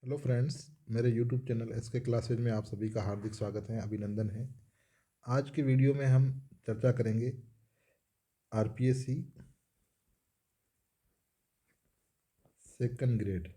Hello friends, मेरे YouTube channel SK classes में आप सभी का हार्दिक स्वागत है, अभिनंदन है। आज के वीडियो में हम चर्चा करेंगे RPSC second grade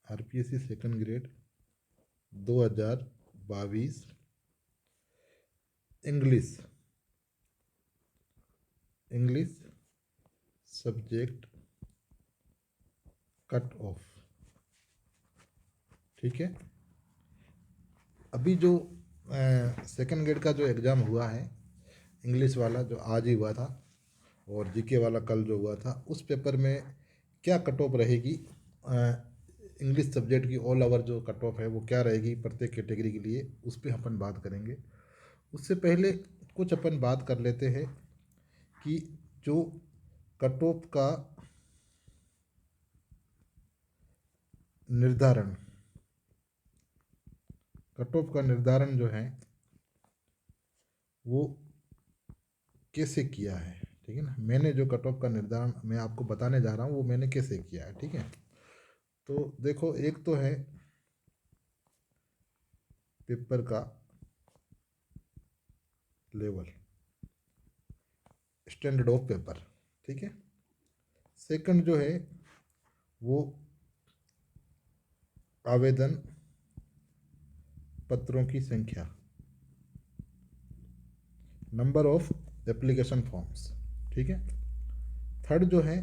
RPSC second grade 2022 English English subject cut off. ठीक है, अभी जो सेकंड ग्रेड का जो एग्ज़ाम हुआ है इंग्लिश वाला, जो आज ही हुआ था, और जीके वाला कल जो हुआ था, उस पेपर में क्या कट ऑफ रहेगी, इंग्लिश सब्जेक्ट की ऑल ओवर जो कट ऑफ है वो क्या रहेगी प्रत्येक कैटेगरी के लिए, उस पर अपन बात करेंगे। उससे पहले कुछ अपन बात कर लेते हैं कि जो कट ऑफ का निर्धारण कट ऑफ का निर्धारण जो है वो कैसे किया है। ठीक है ना, मैंने जो कट ऑफ का निर्धारण मैं आपको बताने जा रहा हूँ वो मैंने कैसे किया है। ठीक है, तो देखो, एक तो है पेपर का लेवल, स्टैंडर्ड ऑफ पेपर। ठीक है, सेकंड जो है वो आवेदन पत्रों की संख्या, नंबर ऑफ एप्लीकेशन फॉर्म्स। ठीक है, थर्ड जो है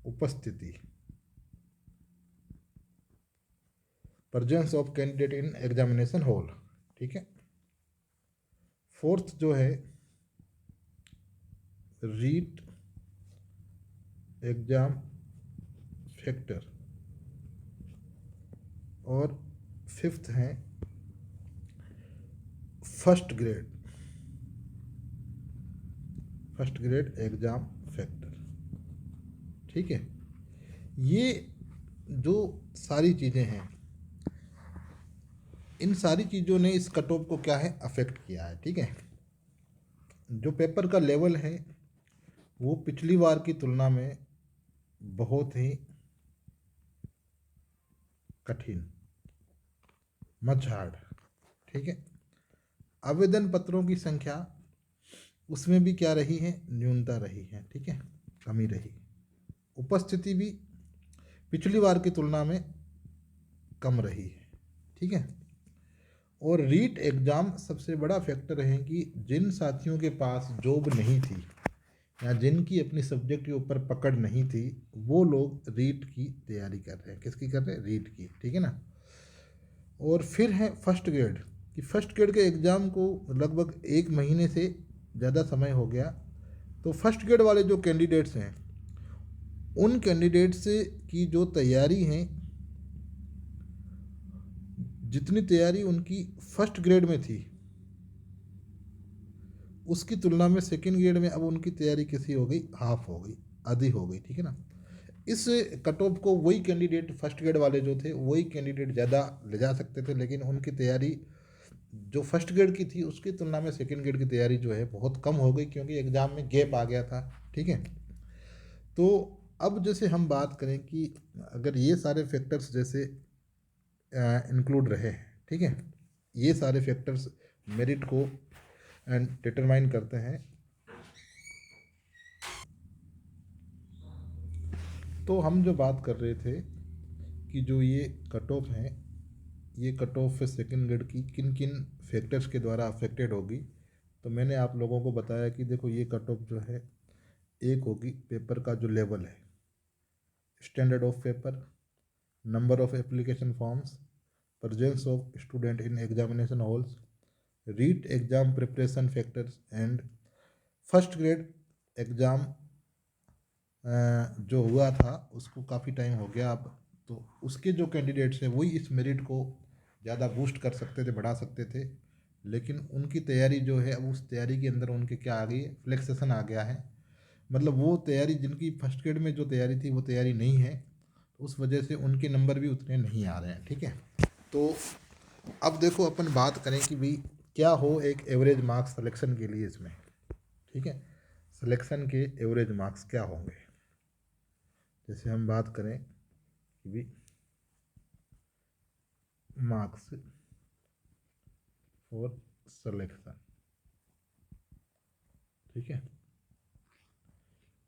उपस्थिति, presence of candidate in examination hall. ठीक है, फोर्थ जो है रीट एग्जाम फैक्टर, और फिफ्थ है फर्स्ट ग्रेड एग्जाम फैक्टर। ठीक है, ये जो सारी चीज़ें हैं, इन सारी चीज़ों ने इस कट ऑफ को क्या है अफेक्ट किया है। ठीक है, जो पेपर का लेवल है वो पिछली बार की तुलना में बहुत ही कठिन, मच हार्ड। ठीक है, आवेदन पत्रों की संख्या उसमें भी क्या रही है, न्यूनता रही है। ठीक है, कमी रही। उपस्थिति भी पिछली बार की तुलना में कम रही है। ठीक है, और रीट एग्ज़ाम सबसे बड़ा फैक्टर है कि जिन साथियों के पास जॉब नहीं थी या जिनकी अपनी सब्जेक्ट के ऊपर पकड़ नहीं थी, वो लोग रीट की तैयारी कर रहे हैं। किसकी कर रहे हैं? रीट की। ठीक है ना। और फिर है फर्स्ट ग्रेड, कि फर्स्ट ग्रेड के एग्ज़ाम को लगभग एक महीने से ज़्यादा समय हो गया। तो फर्स्ट ग्रेड वाले जो कैंडिडेट्स हैं, उन कैंडिडेट्स की जो तैयारी है, जितनी तैयारी उनकी फर्स्ट ग्रेड में थी उसकी तुलना में सेकेंड ग्रेड में अब उनकी तैयारी कैसी हो गई, हाफ हो गई, आधी हो गई। ठीक है ना। इस कट ऑफ को वही कैंडिडेट फर्स्ट ग्रेड वाले जो थे वही कैंडिडेट ज़्यादा ले जा सकते थे, लेकिन उनकी तैयारी जो फर्स्ट ग्रेड की थी उसकी तुलना में सेकेंड ग्रेड की तैयारी जो है बहुत कम हो गई, क्योंकि एग्ज़ाम में गैप आ गया था। ठीक है, तो अब जैसे हम बात करें कि अगर ये सारे फैक्टर्स जैसे इंक्लूड रहे, ठीक है, ये सारे फैक्टर्स मेरिट को डिटरमाइन करते हैं, तो हम जो बात कर रहे थे कि जो ये कट ऑफ है, ये कट ऑफ सेकेंड ग्रेड की किन किन फैक्टर्स के द्वारा अफेक्टेड होगी, तो मैंने आप लोगों को बताया कि देखो ये कट ऑफ जो है, एक होगी पेपर का जो लेवल है, standard of paper, number of application forms, presence of student in examination halls, REET exam preparation factors, and first grade exam जो हुआ था उसको काफ़ी टाइम हो गया अब, तो उसके जो कैंडिडेट्स हैं वही इस मेरिट को ज़्यादा बूस्ट कर सकते थे, बढ़ा सकते थे, लेकिन उनकी तैयारी जो है अब उस तैयारी के अंदर उनके क्या आ गई है, फ्लेक्सेशन आ गया है। मतलब वो तैयारी जिनकी फर्स्ट ग्रेड में जो तैयारी थी वो तैयारी नहीं है, तो उस वजह से उनके नंबर भी उतने नहीं आ रहे हैं। ठीक है, तो अब देखो अपन बात करें कि भाई क्या हो एक एवरेज मार्क्स सिलेक्शन के लिए इसमें। ठीक है, सिलेक्शन के एवरेज मार्क्स क्या होंगे, जैसे हम बात करें कि भी मार्क्स फॉर सिलेक्शन, ठीक है।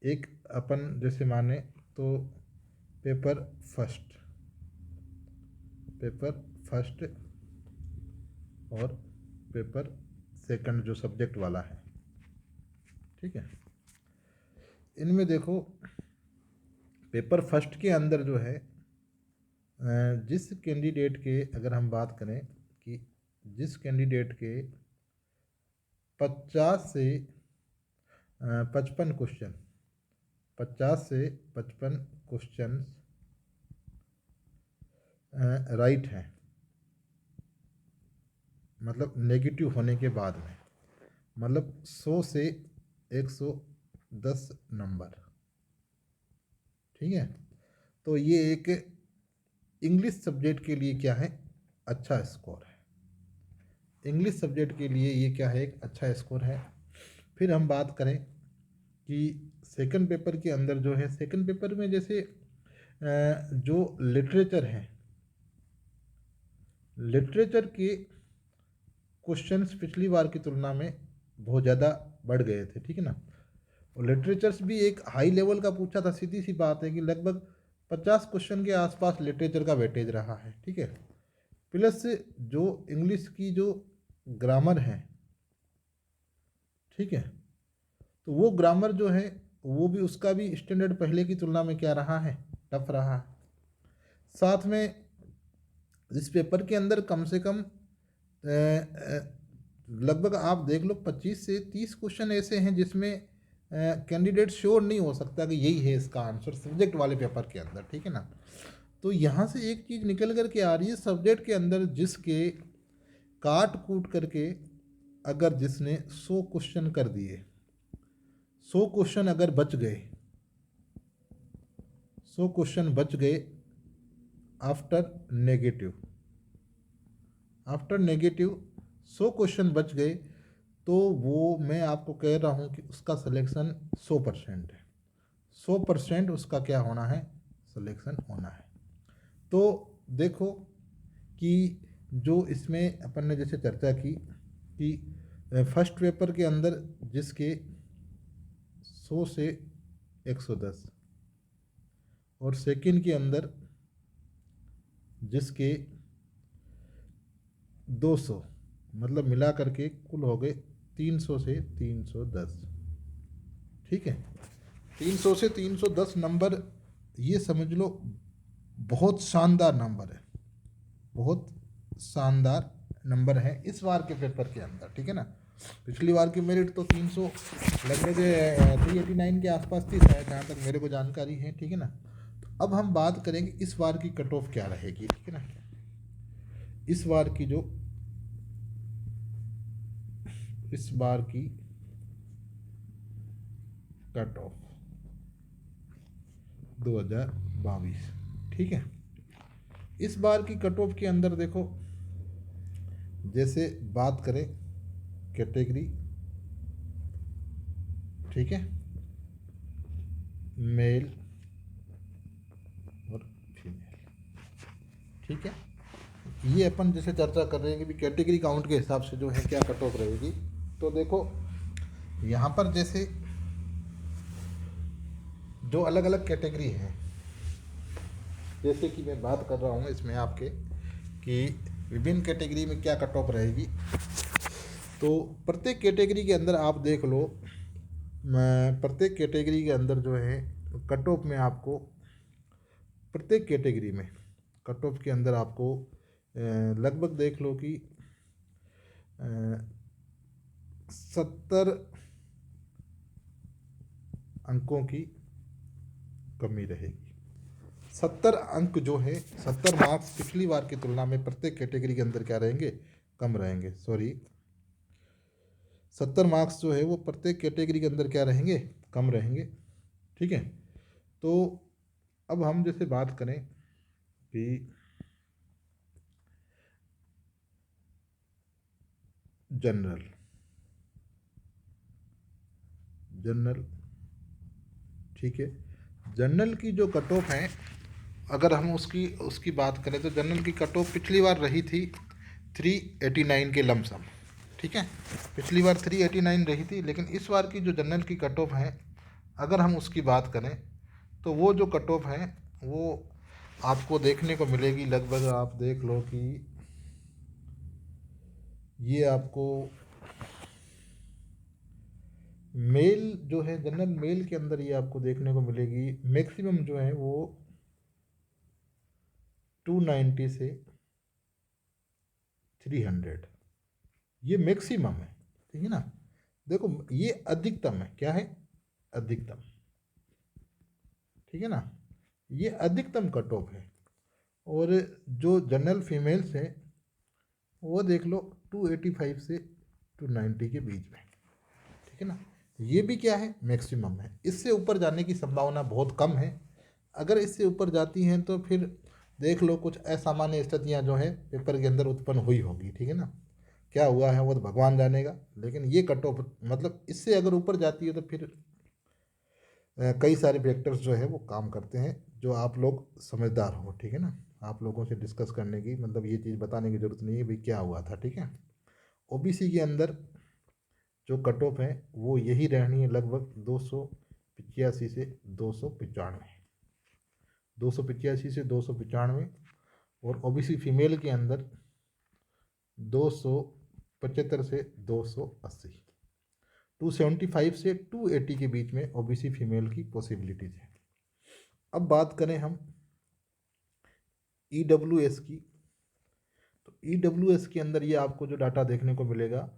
एक अपन जैसे माने तो पेपर फर्स्ट और पेपर सेकंड जो सब्जेक्ट वाला है, ठीक है। इनमें देखो पेपर फर्स्ट के अंदर जो है जिस कैंडिडेट के, अगर हम बात करें कि जिस कैंडिडेट के 50 से 55 क्वेश्चन, 50 से 55 क्वेश्चन राइट हैं, मतलब नेगेटिव होने के बाद में, मतलब 100 से 110 नंबर, ठीक है। तो ये एक इंग्लिश सब्जेक्ट के लिए क्या है, अच्छा स्कोर है। इंग्लिश सब्जेक्ट के लिए ये क्या है, एक अच्छा स्कोर है। फिर हम बात करें कि सेकंड पेपर के अंदर जो है, सेकंड पेपर में जैसे जो लिटरेचर है, लिटरेचर के क्वेश्चंस पिछली बार की तुलना में बहुत ज़्यादा बढ़ गए थे, ठीक है ना। और लिटरेचर्स भी एक हाई लेवल का पूछा था, सीधी सी बात है कि लगभग 50 क्वेश्चन के आसपास लिटरेचर का वेटेज रहा है, ठीक है। प्लस जो इंग्लिश की जो ग्रामर है, ठीक है, तो वो ग्रामर जो है वो भी, उसका भी स्टैंडर्ड पहले की तुलना में क्या रहा है, टफ रहा है। साथ में इस पेपर के अंदर कम से कम लगभग आप देख लो 25 से 30 क्वेश्चन ऐसे हैं जिसमें कैंडिडेट श्योर नहीं हो सकता कि यही है इसका आंसर, सब्जेक्ट वाले पेपर के अंदर, ठीक है ना। तो यहाँ से एक चीज़ निकल कर के आ रही है, सब्जेक्ट के अंदर जिसके काट कूट करके अगर जिसने 100 क्वेश्चन कर दिए, 100 क्वेश्चन अगर बच गए, 100 क्वेश्चन बच गए after negative, after negative 100 question बच गए, तो वो मैं आपको कह रहा हूँ कि उसका सिलेक्शन 100% है, 100% उसका क्या होना है, सिलेक्शन होना है। तो देखो कि जो इसमें अपन ने जैसे चर्चा की कि फर्स्ट पेपर के अंदर जिसके 100 से 110 और सेकंड के अंदर जिसके 200, मतलब मिला करके कुल हो गए 300 से 310, ठीक है। 300 से 310 नंबर, ये समझ लो बहुत शानदार नंबर है, बहुत शानदार नंबर है इस बार के पेपर के अंदर, ठीक है ना। पिछली बार की मेरिट तो 300 लगभग 389 के आसपास थी शायद, जहाँ तक मेरे को जानकारी है, ठीक है ना। तो अब हम बात करेंगे इस बार की कट ऑफ क्या रहेगी, ठीक है ना। इस बार की जो इस बार की कट ऑफ 2022, ठीक है। इस बार की कट ऑफ के अंदर देखो, जैसे बात करें कैटेगरी, ठीक है, मेल और फीमेल, ठीक है। ये अपन जैसे चर्चा कर रहे हैं कि भी कैटेगरी काउंट के हिसाब से जो है क्या कट ऑफ रहेगी। तो देखो यहाँ पर जैसे जो अलग अलग कैटेगरी है, जैसे कि मैं बात कर रहा हूँ इसमें आपके कि विभिन्न कैटेगरी में क्या कट ऑफ रहेगी। तो प्रत्येक कैटेगरी के अंदर आप देख लो, प्रत्येक कैटेगरी के अंदर जो है कट ऑफ में आपको, प्रत्येक कैटेगरी में कट ऑफ के अंदर आपको लगभग देख लो कि 70 अंकों की कमी रहेगी। 70 अंक जो है, 70 मार्क्स पिछली बार की तुलना में प्रत्येक कैटेगरी के अंदर क्या रहेंगे, कम रहेंगे, सॉरी 70 मार्क्स जो है वो प्रत्येक कैटेगरी के अंदर क्या रहेंगे, कम रहेंगे, ठीक है। तो अब हम जैसे बात करें कि जनरल, जनरल, ठीक है, जनरल की जो कट ऑफ है, अगर हम उसकी उसकी बात करें तो जनरल की कट ऑफ पिछली बार रही थी 389 के लमसम, ठीक है। पिछली बार 389 रही थी, लेकिन इस बार की जो जनरल की कट ऑफ है, अगर हम उसकी बात करें तो वो जो कट ऑफ है वो आपको देखने को मिलेगी लगभग, आप देख लो कि ये आपको मेल जो है, जनरल मेल के अंदर ये आपको देखने को मिलेगी मैक्सिमम जो है वो 290 से 300, ये मैक्सिमम है, ठीक है ना। देखो ये अधिकतम है, क्या है, अधिकतम, ठीक है ना, ये अधिकतम कट ऑफ है। और जो जनरल फीमेल्स है वो देख लो 285 से 290 के बीच में, ठीक है ना। ये भी क्या है, मैक्सिमम है, इससे ऊपर जाने की संभावना बहुत कम है। अगर इससे ऊपर जाती हैं तो फिर देख लो कुछ असामान्य स्थितियाँ जो है पेपर के अंदर उत्पन्न हुई होगी, ठीक है ना। क्या हुआ है वो तो भगवान जानेगा, लेकिन ये कट ऑफ मतलब इससे अगर ऊपर जाती है तो फिर कई सारे फैक्टर्स जो है वो काम करते हैं, जो आप लोग समझदार हो, ठीक है ना। आप लोगों से डिस्कस करने की मतलब ये चीज़ बताने की ज़रूरत नहीं है भाई क्या हुआ था, ठीक है। ओबीसी के अंदर जो कट ऑफ है वो यही रहनी है लगभग 285 से 295, 285 से 295। और ओबीसी फीमेल के अंदर 275 से 280, 275 से 280 के बीच में ओबीसी फीमेल की पॉसिबिलिटीज़ है। अब बात करें हम ईडब्ल्यूएस की, तो ईडब्ल्यूएस के अंदर ये आपको जो डाटा देखने को मिलेगा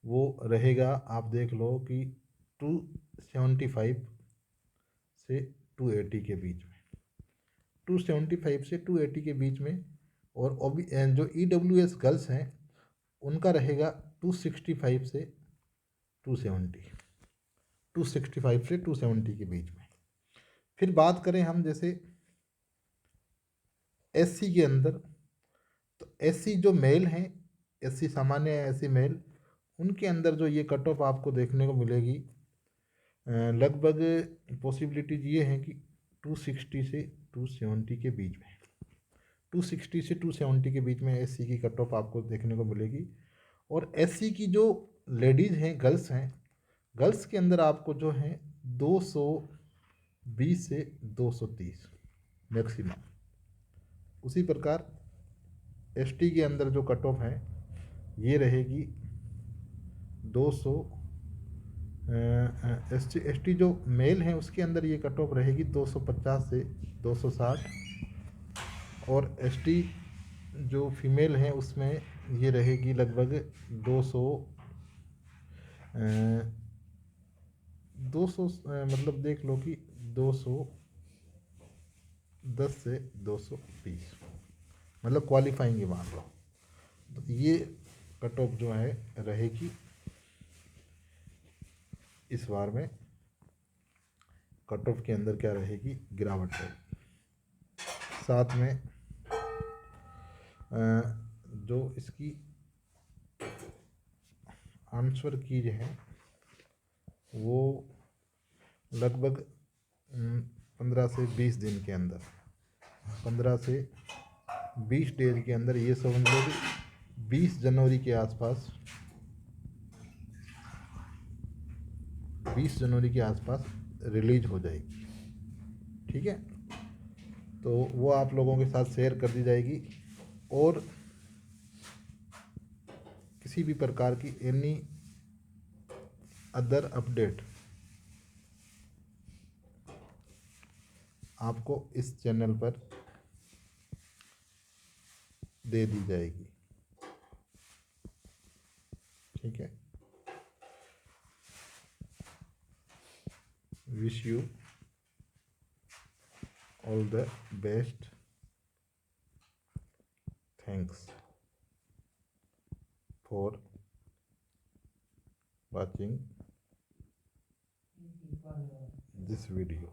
वो रहेगा, आप देख लो कि 275 से 280 के बीच में, 275 से 280 के बीच में। और जो ईडब्ल्यूएस गर्ल्स हैं उनका रहेगा 265 से 270, 265 से 270 के बीच में। फिर बात करें हम जैसे एससी के अंदर, तो एससी जो मेल हैं, एससी सामान्य है, एससी मेल, उनके अंदर जो ये कट ऑफ आपको देखने को मिलेगी लगभग पॉसिबिलिटीज ये हैं कि 260 से 270 के बीच में, 260 से 270 के बीच में एससी की कट ऑफ आपको देखने को मिलेगी। और एससी की जो लेडीज़ हैं, गर्ल्स हैं, गर्ल्स के अंदर आपको जो है 220 से 230 मैक्सिमम। उसी प्रकार एसटी के अंदर जो कट ऑफ है ये रहेगी 200, एस टी जो मेल हैं उसके अंदर ये कट ऑफ रहेगी 250 से 260। और एस टी जो फीमेल हैं उसमें ये रहेगी लगभग 200, 200 मतलब देख लो कि 210 से 220, मतलब क्वालिफाइंग ही मान लो। तो ये कट ऑफ जो है रहेगी इस बार में, कट ऑफ के अंदर क्या रहेगी, गिरावट रहेगी। साथ में जो इसकी आंसर की जो है वो लगभग 15 से 20 दिन के अंदर, 15 से 20 डेज के अंदर, ये समझ लो कि 20 जनवरी के आसपास, 20 जनवरी के आसपास रिलीज हो जाएगी, ठीक है। तो वो आप लोगों के साथ शेयर कर दी जाएगी। और किसी भी प्रकार की एनी अदर अपडेट आपको इस चैनल पर दे दी जाएगी, ठीक है। Wish you all the best, thanks for watching this video.